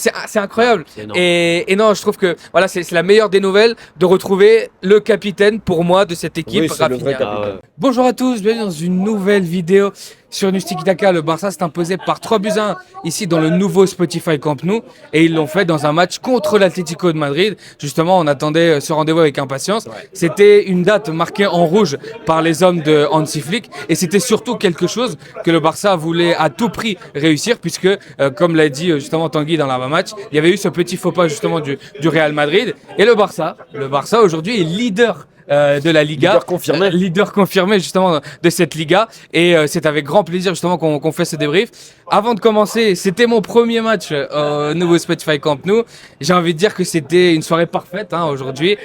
C'est incroyable. C'est énorme. Et non, je trouve que voilà, c'est la meilleure des nouvelles de retrouver le capitaine pour moi de cette équipe, Oui, c'est le vrai Rafinha. capitaine. Bonjour à tous, bienvenue dans une nouvelle vidéo sur Nustiki Taka. Le Barça s'est imposé par 3-1 ici dans le nouveau Spotify Camp Nou et ils l'ont fait dans un match contre l'Atlético de Madrid. Justement, on attendait ce rendez-vous avec impatience. C'était une date marquée en rouge par les hommes de Hansi Flick et c'était surtout quelque chose que le Barça voulait à tout prix réussir puisque, comme l'a dit justement Tanguy dans l'avant-match, il y avait eu ce petit faux pas justement du Real Madrid et le Barça aujourd'hui est leader de la Liga. Leader confirmé. Leader confirmé justement de cette Liga. Et c'est avec grand plaisir justement qu'on fait ce débrief. Avant de commencer, c'était mon premier match au nouveau Spotify Camp Nou. J'ai envie de dire que c'était une soirée parfaite aujourd'hui.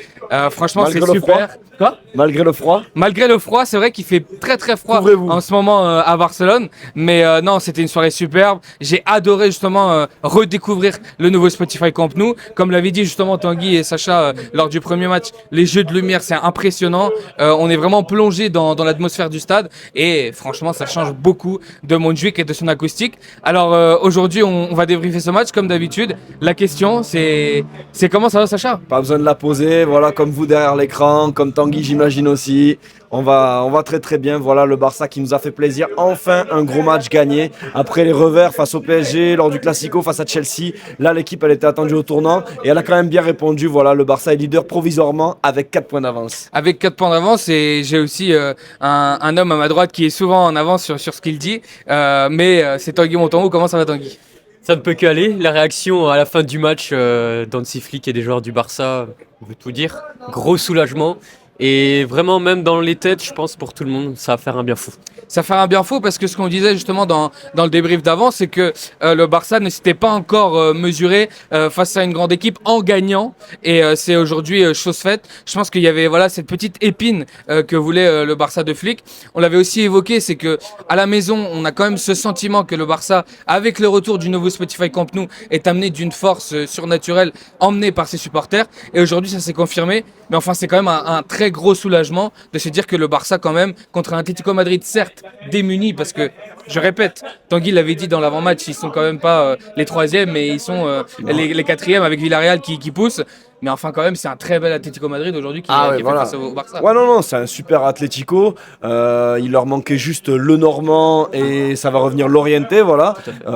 Franchement, Malgré c'est le super. Quoi ? Malgré le froid. Malgré le froid, c'est vrai qu'il fait très très froid Couvrez-vous. en ce moment à Barcelone. Mais non, c'était une soirée superbe. J'ai adoré justement redécouvrir le nouveau Spotify Camp Nou. Comme l'avait dit justement Tanguy et Sacha lors du premier match, les jeux de lumière, c'est impressionnant. On est vraiment plongé dans l'atmosphère du stade. Et franchement, ça change beaucoup de Montjuic et de son acoustique. Alors aujourd'hui, on va débriefer ce match comme d'habitude. La question, c'est comment ça va, Sacha ? Pas besoin de la poser. Voilà, comme vous derrière l'écran, comme Tanguy, j'imagine aussi. On va très très bien. Voilà le Barça qui nous a fait plaisir. Enfin, un gros match gagné. Après les revers face au PSG, lors du Classico face à Chelsea. Là, l'équipe, elle était attendue au tournant. Et elle a quand même bien répondu. Voilà, le Barça est leader provisoirement avec 4 points d'avance. Avec 4 points d'avance et j'ai aussi un homme à ma droite qui est souvent en avance sur ce qu'il dit. Mais c'est Tanguy Montango. Comment ça va, Tanguy ? Ça ne peut qu'aller. La réaction à la fin du match d'Hansi Flick et des joueurs du Barça veut tout dire. Gros soulagement. Et vraiment, même dans les têtes, je pense pour tout le monde, ça va faire un bien fou. Ça fait un bien fou parce que ce qu'on disait justement dans le débrief d'avant, c'est que le Barça ne s'était pas encore mesuré face à une grande équipe en gagnant. Et c'est aujourd'hui chose faite. Je pense qu'il y avait voilà cette petite épine que voulait le Barça de Flick. On l'avait aussi évoqué, c'est que à la maison, on a quand même ce sentiment que le Barça, avec le retour du nouveau Spotify Camp Nou, est amené d'une force surnaturelle emmenée par ses supporters. Et aujourd'hui, ça s'est confirmé. Mais enfin, c'est quand même un très gros soulagement de se dire que le Barça, quand même, contre un Atlético Madrid, certes démunis, parce que, je répète, Tanguy l'avait dit dans l'avant-match, ils sont quand même pas les troisièmes, mais ils sont les quatrièmes avec Villarreal qui pousse. Mais enfin, quand même, c'est un très bel Atlético Madrid aujourd'hui qui ouais, fait voilà. face au Barça. Ouais, non, c'est un super Atlético. Il leur manquait juste le Normand et ça va revenir l'Orienté, voilà.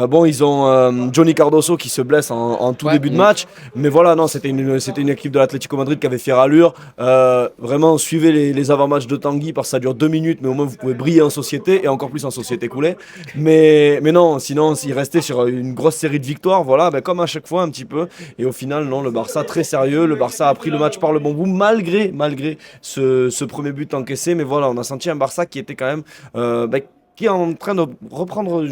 Bon, ils ont Johnny Cardoso qui se blesse en tout début de match. Mais voilà, non, c'était une équipe de l'Atlético Madrid qui avait fière allure. Vraiment, suivez les avant-matchs de Tanguy parce que ça dure 2 minutes, mais au moins vous pouvez briller en société et encore plus en société coulée. Mais non, sinon, il restait sur une grosse série de victoires, voilà, comme à chaque fois un petit peu. Et au final, non, le Barça très sérieux. Le Barça a pris le match par le bon bout malgré ce premier but encaissé. Mais voilà, on a senti un Barça qui était quand même qui est en train de reprendre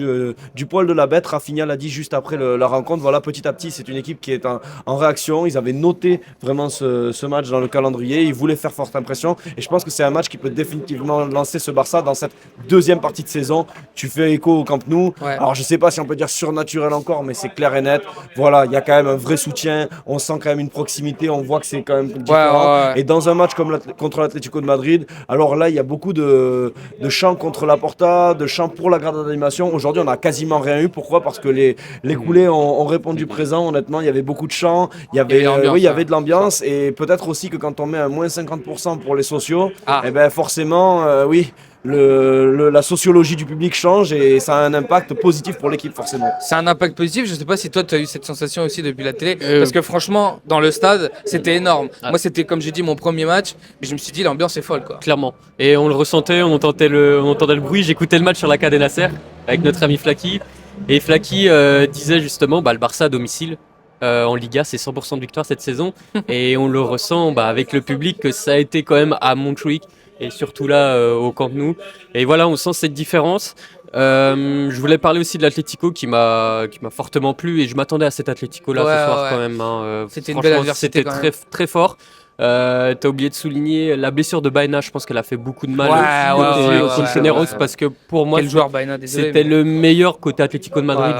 du poil de la bête. Rafinha l'a dit juste après la rencontre. Voilà, petit à petit, c'est une équipe qui est en réaction. Ils avaient noté vraiment ce match dans le calendrier. Ils voulaient faire forte impression. Et je pense que c'est un match qui peut définitivement lancer ce Barça dans cette deuxième partie de saison. Tu fais écho au Camp Nou. Ouais. Alors, je sais pas si on peut dire surnaturel encore, mais c'est clair et net. Voilà, il y a quand même un vrai soutien. On sent quand même une proximité. On voit que c'est quand même différent. Ouais. Et dans un match comme contre l'Atlético de Madrid, alors là, il y a beaucoup de chants contre la Porta, de chants pour la grade d'animation. Aujourd'hui, on n'a quasiment rien eu. Pourquoi ? Parce que les coulés ont répondu présent. Honnêtement, il y avait beaucoup de chants. Il y avait de l'ambiance. Et peut-être aussi que quand on met un moins 50% pour les sociaux, eh ben forcément, oui. La sociologie du public change et ça a un impact positif pour l'équipe forcément. C'est un impact positif. Je sais pas si toi tu as eu cette sensation aussi depuis la télé, parce que franchement dans le stade c'était énorme. Moi c'était comme j'ai dit mon premier match, mais je me suis dit l'ambiance est folle quoi. Clairement. Et on le ressentait, on entendait le bruit. J'écoutais le match sur la Cadena Ser avec notre ami Flaky. Et Flaky disait justement le Barça à domicile. En Liga, c'est 100% de victoire cette saison. Et on le ressent avec le public que ça a été quand même à Montjuic. Et surtout là au Camp Nou. Et voilà, on sent cette différence. Je voulais parler aussi de l'Atlético qui m'a fortement plu et je m'attendais à cet Atlético là ce soir quand même. C'était une belle adversité c'était très très fort. T'as oublié de souligner la blessure de Baena, je pense qu'elle a fait beaucoup de mal au Feneros parce que pour moi quel joueur Baena, désolé, c'était le meilleur côté Atlético de Madrid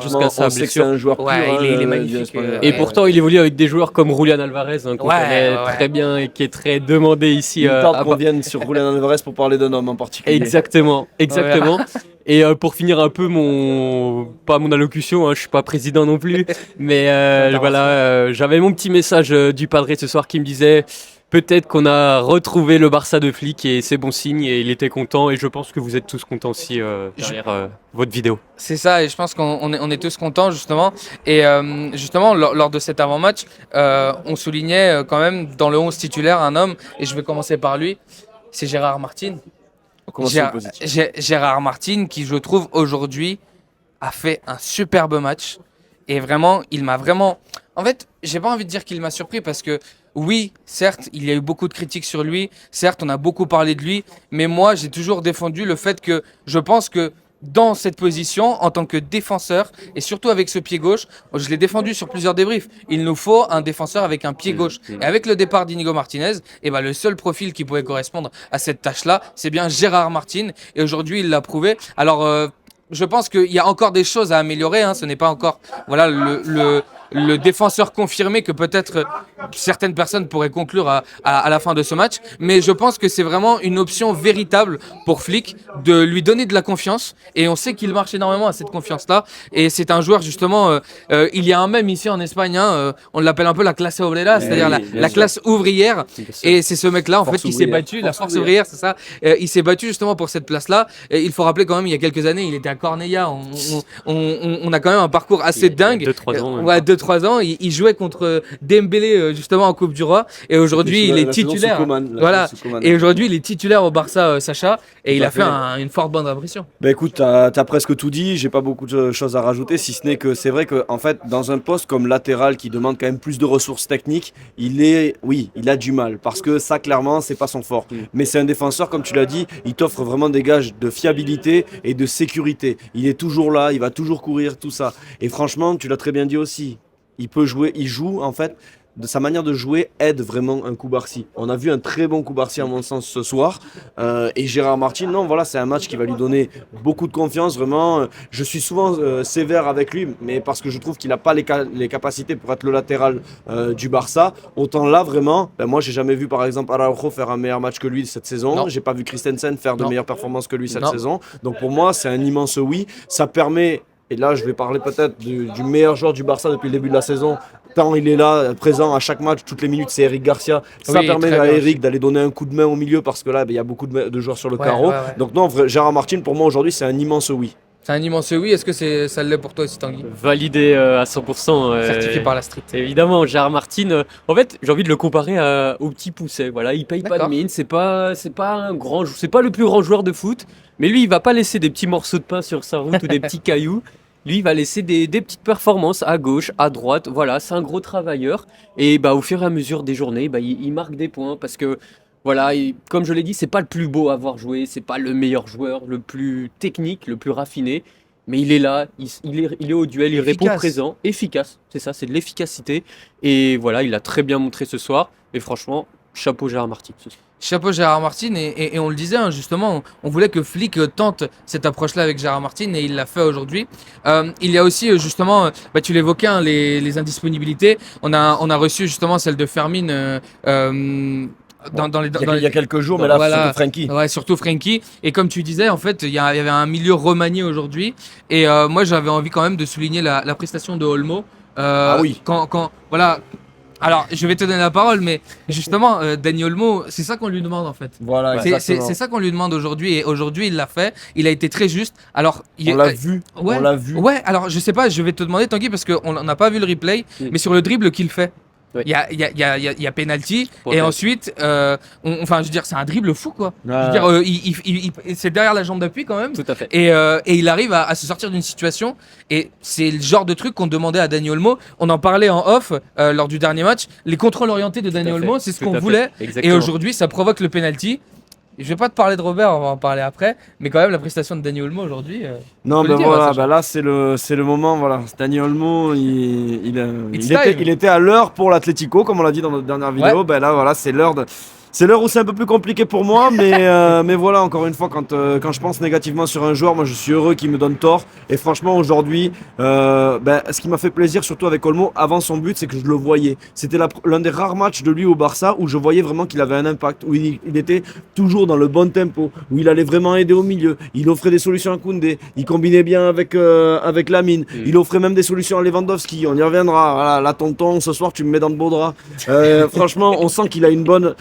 jusqu'à sa blessure. C'est un joueur pur, il est magnifique. Et pourtant il évolue avec des joueurs comme Julian Alvarez qu'on connaît très bien et qui est très demandé ici. Il tente qu'on vienne sur Julian Alvarez pour parler d'un homme en particulier. Exactement. Et pour finir un peu pas mon allocution, je suis pas président non plus, mais voilà, j'avais mon petit message du padre ce soir qui me disait peut-être qu'on a retrouvé le Barça de Flick et c'est bon signe et il était content et je pense que vous êtes tous contents aussi derrière votre vidéo. C'est ça, et je pense qu'on est tous contents justement. Et justement, lors de cet avant-match, on soulignait quand même dans le 11 titulaire un homme, et je vais commencer par lui, c'est Gérard Martin. Gérard Martin qui, je trouve, aujourd'hui a fait un superbe match. Et vraiment, il m'a vraiment... En fait, j'ai pas envie de dire qu'il m'a surpris parce que oui, certes, il y a eu beaucoup de critiques sur lui. Certes, on a beaucoup parlé de lui. Mais moi, j'ai toujours défendu le fait que je pense que dans cette position, en tant que défenseur, et surtout avec ce pied gauche, je l'ai défendu sur plusieurs débriefs, il nous faut un défenseur avec un pied gauche. Et avec le départ d'Inigo Martinez, eh ben, le seul profil qui pouvait correspondre à cette tâche-là, c'est bien Gérard Martin. Et aujourd'hui, il l'a prouvé. Alors, je pense qu'il y a encore des choses à améliorer. Hein. Ce n'est pas encore voilà, le défenseur confirmé que peut-être certaines personnes pourraient conclure à la fin de ce match. Mais je pense que c'est vraiment une option véritable pour Flick de lui donner de la confiance. Et on sait qu'il marche énormément à cette confiance-là. Et c'est un joueur, justement, il y a un mème ici en Espagne, on l'appelle un peu la classe obrera, c'est-à-dire la classe ouvrière. Et c'est ce mec-là, en fait, qui s'est battu, la force ouvrière, c'est ça. Il s'est battu justement pour cette place-là. Et il faut rappeler quand même, il y a quelques années, il était à Cornellà. On a quand même un parcours assez dingue. 2-3 ans. Ouais, 2-3 ans. Il jouait contre Dembélé justement en Coupe du Roi. Et aujourd'hui, il est titulaire. Voilà. Et aujourd'hui, il est titulaire au Barça, Sacha. Et il a fait une forte bonne impression. Bah écoute, t'as presque tout dit. J'ai pas beaucoup de choses à rajouter, si ce n'est que c'est vrai que en fait, dans un poste comme latéral qui demande quand même plus de ressources techniques, il a du mal parce que ça, clairement, c'est pas son fort. Mais c'est un défenseur, comme tu l'as dit, il t'offre vraiment des gages de fiabilité et de sécurité. Il est toujours là, il va toujours courir, tout ça. Et franchement, tu l'as très bien dit aussi. Il peut jouer, il joue en fait. De sa manière de jouer aide vraiment un Koubarsi. On a vu un très bon Koubarsi à mon sens ce soir. Et Gérard Martin, non, voilà, c'est un match qui va lui donner beaucoup de confiance. Vraiment, je suis souvent sévère avec lui, mais parce que je trouve qu'il n'a pas les capacités pour être le latéral du Barça. Autant là, vraiment, moi, j'ai jamais vu par exemple Araujo faire un meilleur match que lui cette saison. Non. J'ai pas vu Christensen faire de meilleures performances que lui cette Non. saison. Donc pour moi, c'est un immense oui. Ça permet. Et là, je vais parler peut-être du meilleur joueur du Barça depuis le début de la saison. Tant il est là, présent à chaque match, toutes les minutes, c'est Eric Garcia. Ça Oui, permet très à bien. Eric d'aller donner un coup de main au milieu parce que là, il y a beaucoup de joueurs sur le carreau. Ouais. Donc non, Gérard Martin, pour moi aujourd'hui, c'est un immense oui. C'est un immense oui. Est-ce que ça l'est pour toi aussi, Tanguy? Validé à 100%. Certifié par la street. Évidemment, Gérard Martin, en fait, j'ai envie de le comparer au petit Pousset. Voilà, il paye pas de D'accord. mine, c'est pas le plus grand joueur de foot, mais lui, il va pas laisser des petits morceaux de pain sur sa route ou des petits cailloux. Lui, il va laisser des petites performances à gauche, à droite. Voilà, c'est un gros travailleur. Et au fur et à mesure des journées, il marque des points parce que voilà, comme je l'ai dit, c'est pas le plus beau à avoir joué, c'est pas le meilleur joueur, le plus technique, le plus raffiné. Mais il est là, il est au duel, il répond présent, efficace, c'est ça, c'est de l'efficacité. Et voilà, il a très bien montré ce soir. Et franchement, chapeau Gérard Martin. Chapeau Gérard Martin, et on le disait justement, on voulait que Flick tente cette approche-là avec Gérard Martin, et il l'a fait aujourd'hui. Il y a aussi justement, tu l'évoquais, les indisponibilités. On a reçu justement celle de Fermin Il y a quelques jours, mais là, voilà, surtout Frenkie. Ouais, surtout Frenkie. Et comme tu disais, en fait, il y avait un milieu remanié aujourd'hui. Et moi, j'avais envie quand même de souligner la prestation de Olmo. Ah oui. Voilà. Alors, je vais te donner la parole, mais justement, Dani Olmo, c'est ça qu'on lui demande en fait. Voilà, C'est exactement. ça qu'on lui demande aujourd'hui, et aujourd'hui il l'a fait. Il a été très juste. Alors, On l'a vu. Ouais, On l'a vu. Ouais, alors je sais pas, je vais te demander Tanguy parce qu'on n'a pas vu le replay, mais sur le dribble qu'il fait, Ouais. il y a penalty, Ouais. et ensuite, enfin je veux dire, c'est un dribble fou quoi. Ouais. Je veux dire, c'est derrière la jambe d'appui quand même. Tout à fait. Et il arrive à se sortir d'une situation, et c'est le genre de truc qu'on demandait à Dani Olmo. On en parlait en off lors du dernier match. Les contrôles orientés de Dani Tout à fait. Olmo, c'est ce Tout qu'on à fait. voulait. Et Exactement. aujourd'hui, ça provoque le penalty. Je vais pas te parler de Robert, on va en parler après, mais quand même la prestation de Dani Olmo aujourd'hui. Non, faut le dire, voilà, Sacha. là c'est le moment, voilà. Dani Olmo, il It's time. était à l'heure pour l'Atlético, comme on l'a dit dans notre dernière vidéo. Ouais. Là, voilà, c'est l'heure C'est l'heure où c'est un peu plus compliqué pour moi, mais voilà, encore une fois, quand je pense négativement sur un joueur, moi je suis heureux qu'il me donne tort. Et franchement, aujourd'hui, ce qui m'a fait plaisir, surtout avec Olmo, avant son but, c'est que je le voyais. C'était l'un des rares matchs de lui au Barça où je voyais vraiment qu'il avait un impact, où il était toujours dans le bon tempo, où il allait vraiment aider au milieu. Il offrait des solutions à Koundé, il combinait bien avec Lamine, il offrait même des solutions à Lewandowski. On y reviendra. Voilà, là, tonton, ce soir, tu me mets dans le beau drap. Franchement, on sent qu'il a une bonne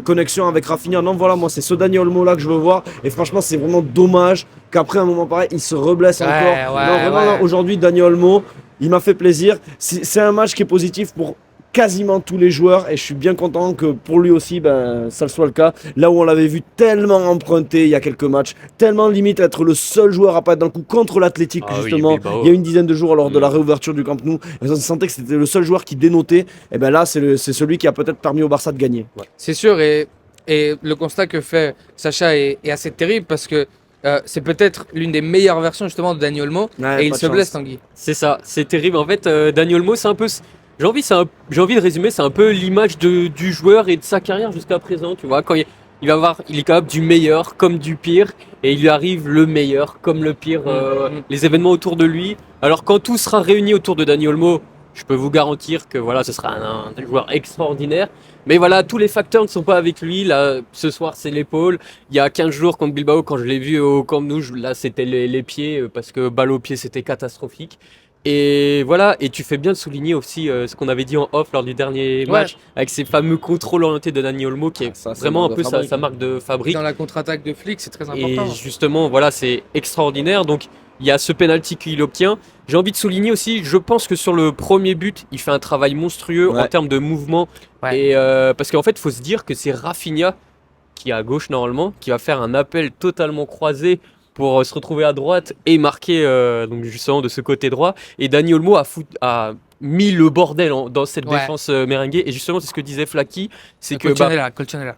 connexion avec Rafinha. Non, voilà, moi, c'est ce Dani Olmo là que je veux voir. Et franchement, c'est vraiment dommage qu'après un moment pareil, il se reblesse encore. Non, vraiment, là, aujourd'hui, Dani Olmo, il m'a fait plaisir. C'est un match qui est positif pour quasiment tous les joueurs et je suis bien content que pour lui aussi ça soit le cas. Là où on l'avait vu tellement emprunté il y a quelques matchs, tellement limite être le seul joueur à pas être dans le coup contre l'Athletic justement, il y a une dizaine de jours lors de la réouverture du Camp Nou, et on sentait que c'était le seul joueur qui dénotait. Et ben là c'est celui qui a peut-être permis au Barça de gagner. C'est sûr, et le constat que fait Sacha est assez terrible parce que c'est peut-être l'une des meilleures versions justement de Dani Olmo et il se blesse, Tanguy. C'est ça, c'est terrible. En fait, Dani Olmo, c'est un peu... J'ai envie de résumer, c'est un peu l'image du joueur et de sa carrière jusqu'à présent, tu vois. Quand il est capable du meilleur comme du pire, et il lui arrive le meilleur comme le pire, les événements autour de lui. Alors quand tout sera réuni autour de Dani Olmo, je peux vous garantir que voilà, ce sera un joueur extraordinaire. Mais voilà, tous les facteurs ne sont pas avec lui. Là, ce soir, c'est l'épaule. Il y a 15 jours contre Bilbao, quand je l'ai vu au Camp Nou, là, c'était les pieds, parce que balle au pied, c'était catastrophique. Et voilà, et tu fais bien de souligner aussi ce qu'on avait dit en off lors du dernier match, avec ces fameux contrôles orientés de Dani Olmo, qui est vraiment un peu sa marque de fabrique. Dans la contre-attaque de Flick, c'est très important. Et justement, voilà, c'est extraordinaire. Donc, il y a ce penalty qu'il obtient. J'ai envie de souligner aussi, je pense que sur le premier but, il fait un travail monstrueux en termes de mouvement. Et parce qu'en fait, il faut se dire que c'est Rafinha, qui est à gauche normalement, qui va faire un appel totalement croisé pour se retrouver à droite et marquer donc justement de ce côté droit. Et Dani Olmo a mis le bordel dans cette défense merengue. Et justement, c'est ce que disait Flaky, c'est que Colchonella.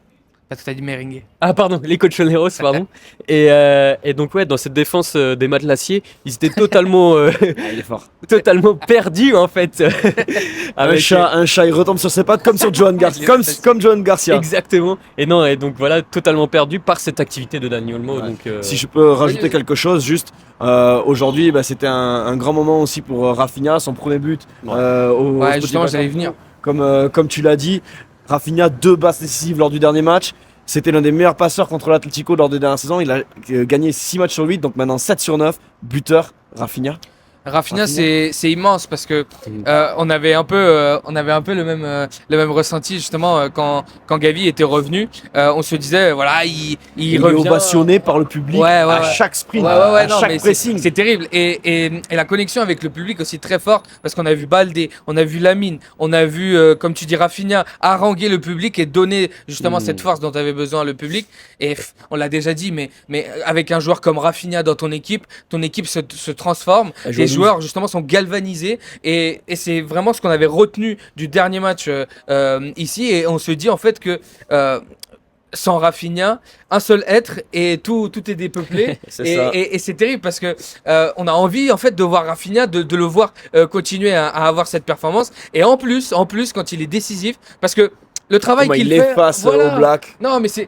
T'as dit merengue. Ah pardon, les Colchoneros, pardon. Et donc dans cette défense des Matelassiers, ils étaient totalement, il est fort. totalement perdus en fait. Un chat, il retombe sur ses pattes comme sur Johan Garcia, comme Johan Garcia. Exactement. Et donc voilà, totalement perdu par cette activité de Dani Olmo. Donc, si je peux rajouter quelque chose, juste aujourd'hui, c'était un grand moment aussi pour Rafinha, son premier but. Justement, j'allais venir. Comme tu l'as dit. Rafinha, 2 passes décisives lors du dernier match. C'était l'un des meilleurs passeurs contre l'Atlético lors des dernières saisons. Il a gagné 6 matchs sur 8, donc maintenant 7 sur 9. Buteur, Rafinha, c'est immense parce que on avait un peu le même ressenti justement quand Gavi était revenu. On se disait voilà, il revient ovationné par le public à chaque sprint, à chaque pressing. C'est terrible et la connexion avec le public aussi très forte parce qu'on a vu Baldé, on a vu Lamine, on a vu comme tu dis Rafinha haranguer le public et donner justement cette force dont avait besoin le public. Et on l'a déjà dit, mais avec un joueur comme Rafinha dans ton équipe se transforme. Les joueurs justement sont galvanisés et c'est vraiment ce qu'on avait retenu du dernier match ici, et on se dit en fait que sans Rafinha, un seul être et tout est dépeuplé. Et c'est terrible parce que on a envie en fait de voir Rafinha, de le voir continuer à avoir cette performance, et en plus quand il est décisif, parce que le travail qu'il fait, face au Black. Non, mais c'est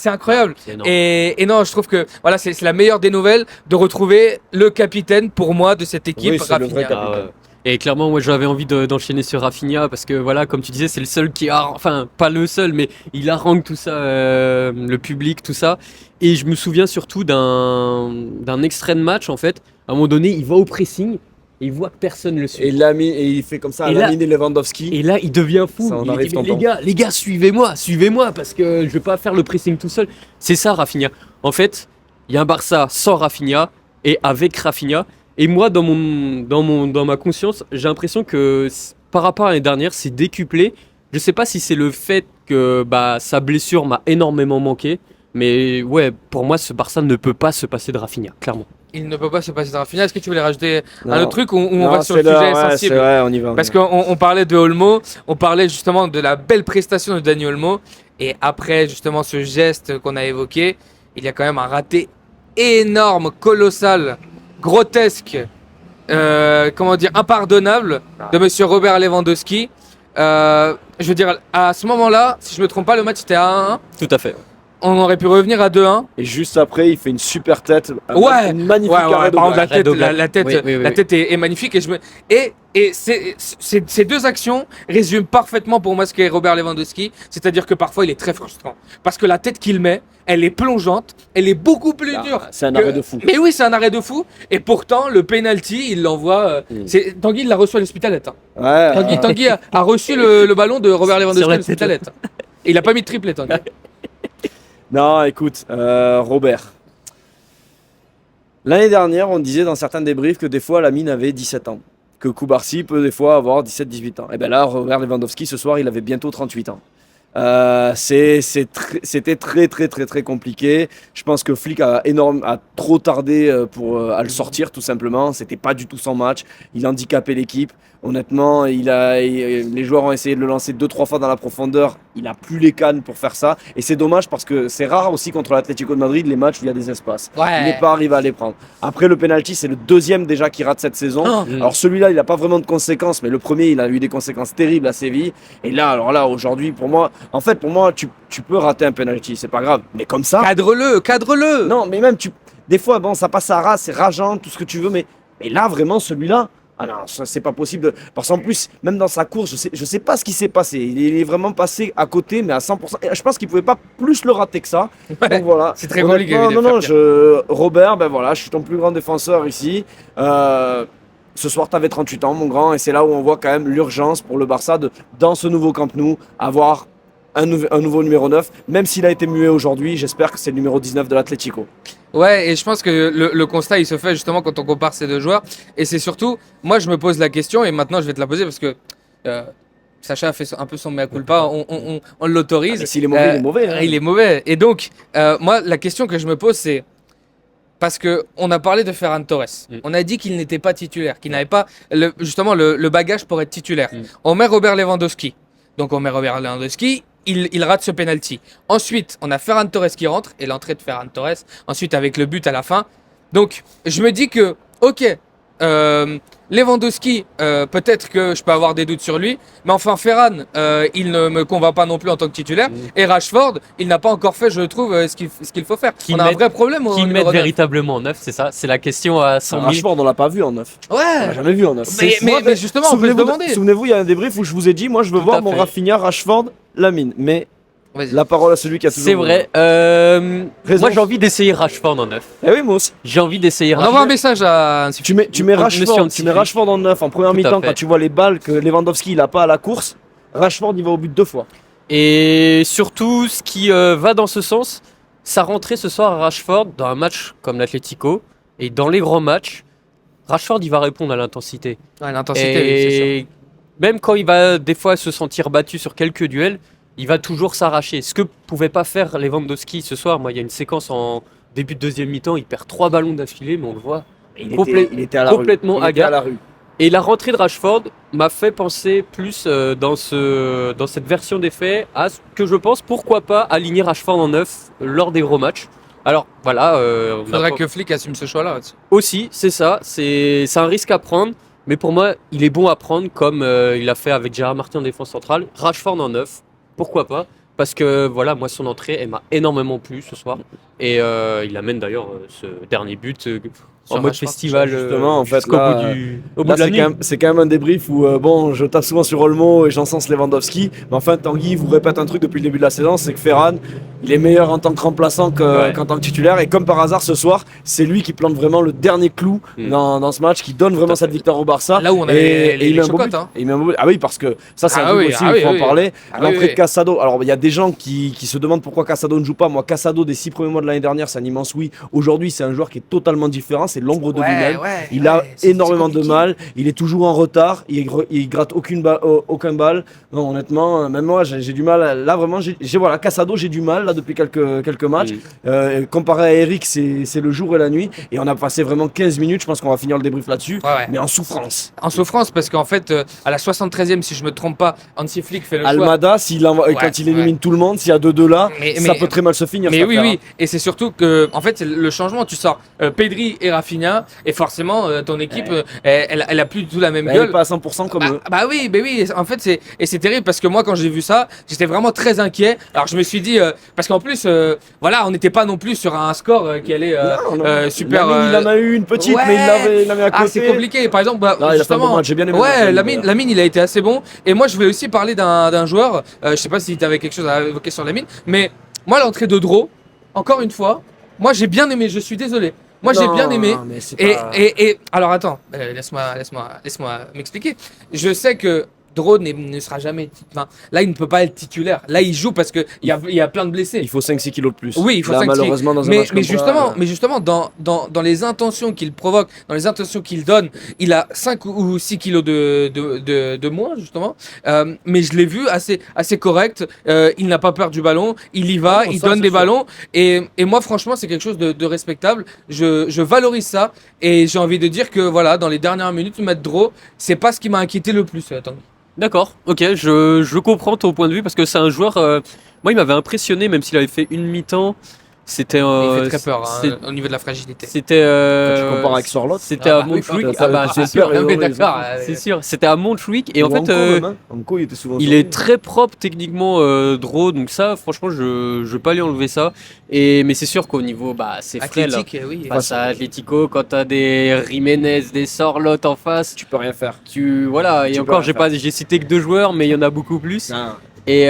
incroyable. Et non, je trouve que voilà, c'est la meilleure des nouvelles de retrouver le capitaine pour moi de cette équipe, Rafinha. Et clairement, moi j'avais envie d'enchaîner sur Rafinha parce que voilà, comme tu disais, c'est le seul qui a, enfin pas le seul, mais il harangue tout ça, le public, tout ça. Et je me souviens surtout d'un extrait de match en fait. À un moment donné, il va au pressing. Il voit que personne le suit. Et il fait comme ça à Lamine et Lewandowski. Et là, il devient fou. Il dit, les gars, suivez-moi, parce que je vais pas faire le pressing tout seul. C'est ça, Rafinha. En fait, il y a un Barça sans Rafinha et avec Rafinha. Et moi, dans ma conscience, j'ai l'impression que par rapport à l'année dernière, c'est décuplé. Je sais pas si c'est le fait que sa blessure m'a énormément manqué. Mais ouais, pour moi, ce Barça ne peut pas se passer de Rafinha, clairement. Il ne peut pas se passer de Rafinha. Est-ce que tu voulais rajouter un autre truc ou on va sur le sujet sensible? C'est vrai, on y va. Parce qu'on parlait de Olmo, on parlait justement de la belle prestation de Dani Olmo. Et après justement ce geste qu'on a évoqué, il y a quand même un raté énorme, colossal, grotesque, impardonnable de monsieur Robert Lewandowski. je veux dire, à ce moment-là, si je me trompe pas, le match était à 1-1. Tout à fait. On aurait pu revenir à 2-1. Et juste après, il fait une super tête. Ouais, Une magnifique ouais, arrêt de par exemple, Black. la tête, Oui. la tête est magnifique. Et ces deux actions résument parfaitement pour moi ce qu'est Robert Lewandowski. C'est-à-dire que parfois, il est très frustrant. Parce que la tête qu'il met, elle est plongeante, elle est beaucoup plus dure. C'est un arrêt de fou. Mais oui, c'est un arrêt de fou. Et pourtant, le penalty, il l'envoie. Tanguy, il l'a reçu à l'Hospitalet. Hein. Ouais. Tanguy a reçu le ballon de Robert Lewandowski Sur à la l'Hospitalet. Et il a pas mis de triplé, Tanguy. Non, écoute, Robert. L'année dernière, on disait dans certains débriefs que des fois, Lamine avait 17 ans. Que Koubarsi peut des fois avoir 17-18 ans. Et bien là, Robert Lewandowski, ce soir, il avait bientôt 38 ans. C'était très compliqué. Je pense que Flick a trop tardé à le sortir, tout simplement. C'était pas du tout son match. Il handicapait l'équipe. Honnêtement, les joueurs ont essayé de le lancer 2-3 fois dans la profondeur. Il n'a plus les cannes pour faire ça. Et c'est dommage parce que c'est rare aussi contre l'Atlético de Madrid, les matchs où il y a des espaces. Ouais. Il n'est pas arrivé à les prendre. Après, le penalty, c'est le deuxième déjà qui rate cette saison. Oh. Alors celui-là, il n'a pas vraiment de conséquences, mais le premier, il a eu des conséquences terribles à Séville. Et là, alors là, aujourd'hui, pour moi, tu peux rater un penalty, c'est pas grave. Mais comme ça, Cadre-le. non, mais même, des fois, bon, ça passe à ras, c'est rageant, tout ce que tu veux, mais là, vraiment, celui-là, ah non, ça, c'est pas possible. Parce qu'en plus, même dans sa course, je sais pas ce qui s'est passé. Il est vraiment passé à côté, mais à 100%. Et je pense qu'il pouvait pas plus le rater que ça. Ouais, Donc voilà. c'est très compliqué. Non, Robert, ben voilà, je suis ton plus grand défenseur ici. Ce soir, tu avais 38 ans, mon grand, et c'est là où on voit quand même l'urgence pour le Barça dans ce nouveau Camp Nou, avoir un nouveau numéro 9. Même s'il a été muet aujourd'hui, j'espère que c'est le numéro 19 de l'Atlético. Ouais, et je pense que le constat, il se fait justement quand on compare ces deux joueurs. Et c'est surtout, moi, je me pose la question, et maintenant, je vais te la poser parce que Sacha a fait un peu son mea culpa, on l'autorise. Mais s'il est mauvais, il est mauvais. Hein. Il est mauvais. Et donc, moi, la question que je me pose, c'est parce que on a parlé de Ferran Torres. On a dit qu'il n'était pas titulaire, qu'il n'avait pas justement le bagage pour être titulaire. On met Robert Lewandowski. Donc, on met Robert Lewandowski. Il rate ce penalty. Ensuite, on a Ferran Torres qui rentre et l'entrée de Ferran Torres. Ensuite, avec le but à la fin. Donc, je me dis que, ok, Lewandowski, peut-être que je peux avoir des doutes sur lui, mais enfin Ferran, il ne me convainc pas non plus en tant que titulaire. Et Rashford, il n'a pas encore fait, je trouve, ce qu'il faut faire. On a un vrai problème au Qui numéro mettent 9. véritablement en neuf, c'est ça. C'est la question à 100 000. Rashford, on l'a pas vu en 9. On l'a Ouais. jamais vu en 9. Mais justement, on peut se demander. Souvenez-vous, il y a un débrief où je vous ai dit, moi je veux Tout voir à mon fait. Rafinha, Rashford, Lamine. Mais Vas-y. la parole à celui qui a toujours. C'est vrai. Raison. Moi, j'ai envie d'essayer Rashford en neuf. Eh oui, moi aussi. J'ai envie d'essayer On envoie un Rashford. message à un Tu mets Monsieur Rashford, Antifi. en 9 en première Tout à mi-temps fait. quand tu vois les balles que Lewandowski il a pas à la course. Rashford il va au but 2 fois. Et surtout, ce qui va dans ce sens, sa rentrée ce soir à Rashford dans un match comme l'Atlético et dans les grands matchs, Rashford il va répondre à l'intensité. Ouais, l'intensité, oui, c'est sûr. Et même quand il va des fois se sentir battu sur quelques duels, il va toujours s'arracher. Ce que pouvait pas faire Lewandowski ce soir. Moi, il y a une séquence en début de deuxième mi-temps, il perd 3 ballons d'affilée, mais on le voit. Il était à la complètement rue. Il était hagarde. à la rue. Et la rentrée de Rashford m'a fait penser plus dans cette version des faits à ce que je pense, pourquoi pas aligner Rashford en 9 lors des gros matchs. Alors voilà, on a Faudrait pas- que Flick assume ce choix-là. aussi, c'est ça, c'est un risque à prendre, mais pour moi, il est bon à prendre comme il a fait avec Gérard Martin en défense centrale. Rashford en 9, pourquoi pas? Parce que voilà, moi son entrée, elle m'a énormément plu ce soir. Et il amène d'ailleurs ce dernier but en Sur mode Rashford, au justement, bout là, au bout Là, de la nuit. c'est quand même un débrief où, bon, je tape souvent sur Olmo et j'encense Lewandowski. Mais enfin, Tanguy vous répète un truc depuis le début de la saison, c'est que Ferran, il est meilleur en tant que remplaçant qu'en tant que titulaire. Et comme par hasard, ce soir, c'est lui qui plante vraiment le dernier clou dans ce match, qui donne vraiment cette victoire au Barça. Là où on a et les il met un beau chocottes, but. hein. Et il met un beau but. Ah oui, parce que ça, c'est Ah un truc oui, aussi, ah il faut oui, en oui. parler. Ah L'entrée oui, de Casado. Alors, il y a des gens qui se demandent pourquoi Casado ne joue pas. Moi, Casado, des 6 premiers mois de l'année dernière, c'est un immense oui. Aujourd'hui, c'est un joueur qui est totalement différent. C'est l'ombre de lui-même. Il a énormément de mal, il est toujours en retard, il gratte aucun balle. Non, honnêtement, même moi j'ai du mal. Là vraiment, voilà, Casado, j'ai du mal là depuis quelques matchs. Comparé à Eric, c'est le jour et la nuit. Et on a passé vraiment 15 minutes, je pense qu'on va finir le débrief là-dessus, Ouais. mais en souffrance. En souffrance, parce qu'en fait, à la 73e, si je me trompe pas, Hansi Flick fait le choix. Almada, quand il élimine tout le monde, s'il y a 2-2 là, ça peut très mal se finir. Mais cette oui, affaire, oui. Et c'est surtout que, en fait, c'est le changement. Tu sors Pedri et Rafinha, et forcément, ton équipe, elle a plus du tout la même Elle est gueule. pas à 100% comme eux. Bah oui, en fait c'est terrible parce que moi quand j'ai vu ça, j'étais vraiment très inquiet. Alors je me suis dit parce qu'en plus voilà, on n'était pas non plus sur un score qui allait super. Lamine, il en a eu une petite, ouais. mais il l'avait à côté. Ah, c'est compliqué. Par exemple, bah, Non, il a fait un bon justement, match, j'ai bien aimé ouais, le match, Lamine, il a été assez bon. Et moi, je voulais aussi parler d'un joueur. Je sais pas si tu avais quelque chose à évoquer sur Lamine, mais moi, l'entrée de Dro, encore une fois, moi, j'ai bien aimé. Je suis désolé. Moi, j'ai bien aimé. Mais c'est Et, pas- et alors, attends, laisse-moi m'expliquer. Je sais que Dro ne sera jamais. Enfin, là, il ne peut pas être titulaire. Là, il joue parce qu'il y a plein de blessés. Il faut 5-6 kilos de plus. Oui, il faut Là, 5 malheureusement, dans un match mais comme justement, ça, mais justement dans les intentions qu'il provoque, dans les intentions qu'il donne, il a 5 ou 6 kilos de moins, justement. Mais je l'ai vu assez correct. Il n'a pas peur du ballon. Il y va, Non, il ça, donne c'est des sûr. ballons. Et moi, franchement, c'est quelque chose de respectable. Je valorise ça. Et j'ai envie de dire que, voilà, dans les dernières minutes, mettre Dro, c'est pas ce qui m'a inquiété le plus. Attends. D'accord, ok, je comprends ton point de vue parce que c'est un joueur. Moi, il m'avait impressionné, même s'il avait fait une mi-temps. C'était. Il fait très peur c'est- hein, au niveau de la fragilité. C'était. Quand tu compares avec Sorloth, C'était Ah à bah oui, Montjuic. ça- Ah bah, ça- c'est ça- sûr. peur, Non, mais ouais, d'accord. C'est sûr. C'était à Montjuic et en Ou fait. Anko même, hein. Anko, il était souvent Il sur est lui. très propre techniquement, Dro, donc ça, franchement, je vais pas lui enlever ça. Mais c'est sûr qu'au niveau, bah, c'est frêle. Athlétique, oui. Face à Atlético, quand t'as des Jiménez, des Sorloth en face, Tu peux rien faire. voilà. Et Tu peux encore, rien j'ai cité que 2 joueurs, mais il y en a beaucoup plus. Non. Et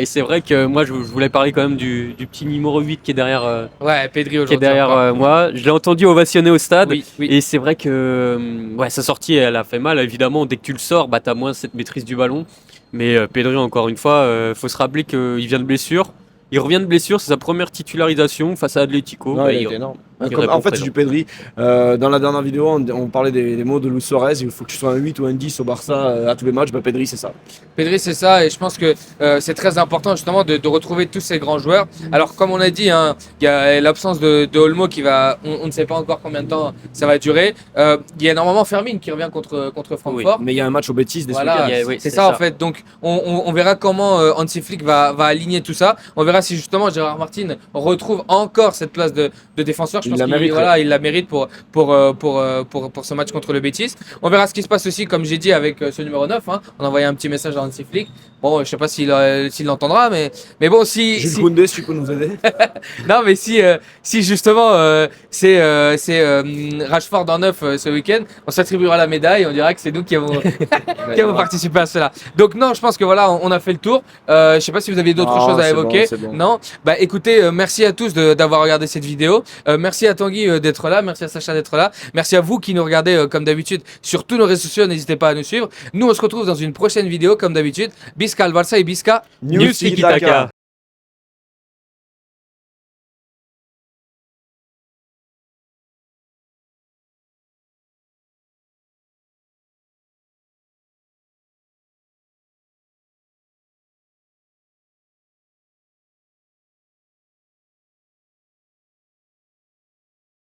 c'est vrai que moi, je voulais parler quand même du petit numéro 8 qui est derrière, Ouais, Pedri aujourd'hui. encore. moi. Je l'ai entendu ovationner au stade. Oui, oui. Et c'est vrai que ouais, sa sortie, elle a fait mal. Évidemment, dès que tu le sors, bah, t'as moins cette maîtrise du ballon. Mais Pedri, encore une fois, faut se rappeler qu'il vient de blessure. Il revient de blessure, c'est sa première titularisation face à Atlético. Non, Bah, il était énorme. il En répond fait, c'est présent. du Pedri. Dans la dernière vidéo, on parlait des mots de Luis Suarez. Il faut que tu sois un 8 ou un 10 au Barça à tous les matchs. Bah, Pedri, c'est ça. Pedri, c'est ça, et je pense que c'est très important justement de retrouver tous ces grands joueurs. Alors, comme on a dit, hein, il y a l'absence de Olmo qui va, on ne sait pas encore combien de temps ça va durer. Il y a normalement Fermin qui revient contre Francfort. Mais il y a un match au Betis des Voilà, week-end. Oui, c'est c'est ça, ça. en fait. Donc, on verra comment Hansi Flick va aligner tout ça. On verra si justement Gérard Martin retrouve encore cette place de défenseur. Je Il pense la qu'il mérite, voilà, il la mérite pour ce match contre le Betis. On verra ce qui se passe aussi, comme j'ai dit, avec ce numéro 9. Hein. On a envoyé un petit message à Hansi Flick. Bon, je sais pas s'il l'entendra, mais bon, si Jules Koundé, si tu peux nous aider. non, mais si justement c'est Rashford en 9 ce week-end, on s'attribuera la médaille, on dira que c'est nous qui avons participé à cela. Donc non, je pense que voilà, on a fait le tour. Je sais pas si vous aviez d'autres Non, choses à c'est évoquer. bon, c'est bon. Non. Bah écoutez, merci à tous d'avoir regardé cette vidéo. Merci à Tanguy d'être là, merci à Sacha d'être là. Merci à vous qui nous regardez comme d'habitude sur tous nos réseaux sociaux, n'hésitez pas à nous suivre. Nous on se retrouve dans une prochaine vidéo comme d'habitude. Bisca al Barça et Bisca News Tiki Taka.